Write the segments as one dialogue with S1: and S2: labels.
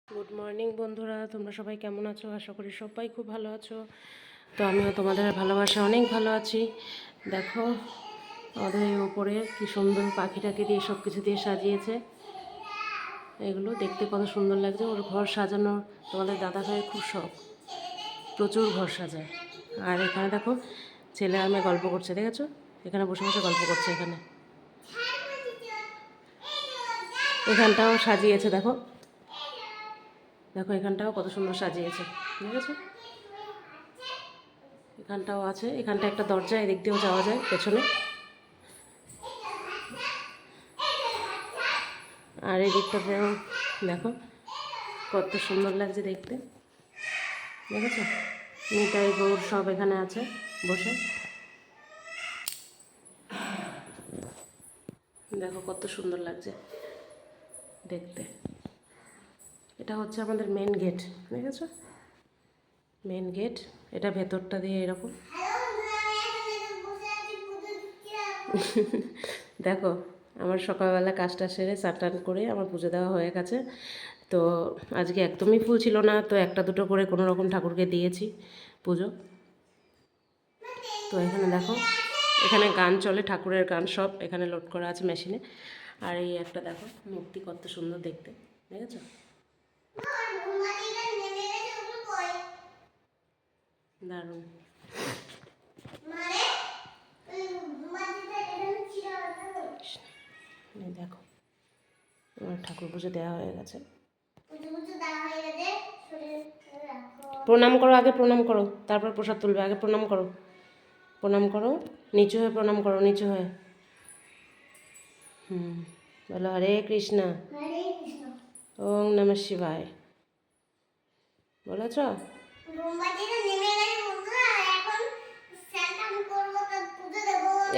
S1: Good morning বন্ধুরা, তোমরা সবাই কেমন আছো? আশা করি সবাই খুব ভালো আছো। তো আমিও তোমাদের ভালোবাসা অনেক ভালো আছি। দেখো আমাদের এই উপরে কী সুন্দর পাখিটাকে দিয়ে সব কিছু দিয়ে সাজিয়েছে। এগুলো দেখতে কত সুন্দর লাগছে। ওর ঘর সাজানোর তোমাদের দাদা ভাইয়ের খুব শখ, প্রচুর ঘর সাজায়। আর এখানে দেখো ছেলে আর মেয়ে গল্প করছে, দেখেছো? এখানে বসে বসে গল্প করছে। এখানটাও সাজিয়েছে, দেখো দেখো এখানটাও কত সুন্দর সাজিয়েছে, ঠিক আছে? এখানটাও আছে, এখানটা একটা দরজা, এদিক দিয়েও যাওয়া যায় পেছনে। আর এই দিকটাতেও দেখো কত সুন্দর লাগছে দেখতে, দেখেছো? নিতাই গৌর সব এখানে আছে বসে, দেখো কত সুন্দর লাগছে দেখতে। এটা হচ্ছে আমাদের মেন গেট, দেখেছো? মেন গেট, এটা ভেতরটা দিয়ে এরকম। দেখো আমার সকালবেলা কাজটা সেরে স্নান করে আমার পুজো দেওয়া হয়ে গেছে। তো আজকে একদমই ফুল ছিল না, তো একটা দুটো করে কোনো রকম ঠাকুরকে দিয়েছি পুজো। তো এখানে দেখো, এখানে গান চলে, ঠাকুরের গান সব এখানে লোড করা আছে মেশিনে। আর এই একটা দেখো মূর্তি কত সুন্দর দেখতে, দেখেছো? দারুণ। দেখো আমার ঠাকুর পুজো দেওয়া হয়ে গেছে। প্রণাম করো, আগে প্রণাম করো, তারপর প্রসাদ তুলবে। আগে প্রণাম করো, প্রণাম করো, নিচু হয়ে প্রণাম করো, নিচু হয়ে। বলো হরে কৃষ্ণা, ওম নমঃ শিবায়। বলেছ?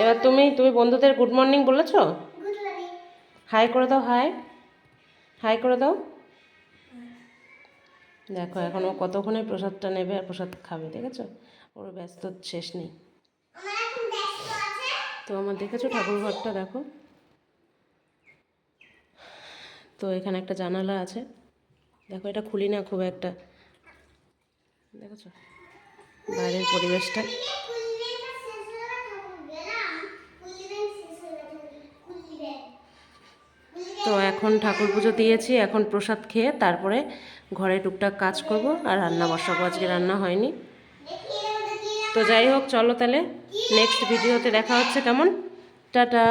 S1: এবার তুমি বন্ধুদের গুড মর্নিং বলেছ? হাই করে দাও, হাই হাই করে দাও। দেখো এখন ও কতক্ষণে প্রসাদটা নেবে আর প্রসাদ খাবে, দেখেছো? ওর ব্যস্ত শেষ নেই। তো আমার দেখেছো ঠাকুর ঘরটা দেখো। তো এখানে একটা জানালা আছে, দেখো এটা খুলি না খুব একটা, দেখেছো বাইরের পরিবেশটা। তো এখন ঠাকুর পুজো দিয়েছি, এখন প্রসাদ খেয়ে তারপরে ঘরে টুকটাক কাজ করব আর রান্না বসাবো। আজকে রান্না হয়নি। তো যাই হোক, চলো তাহলে নেক্সট ভিডিওতে দেখা হচ্ছে, কেমন? টাটা।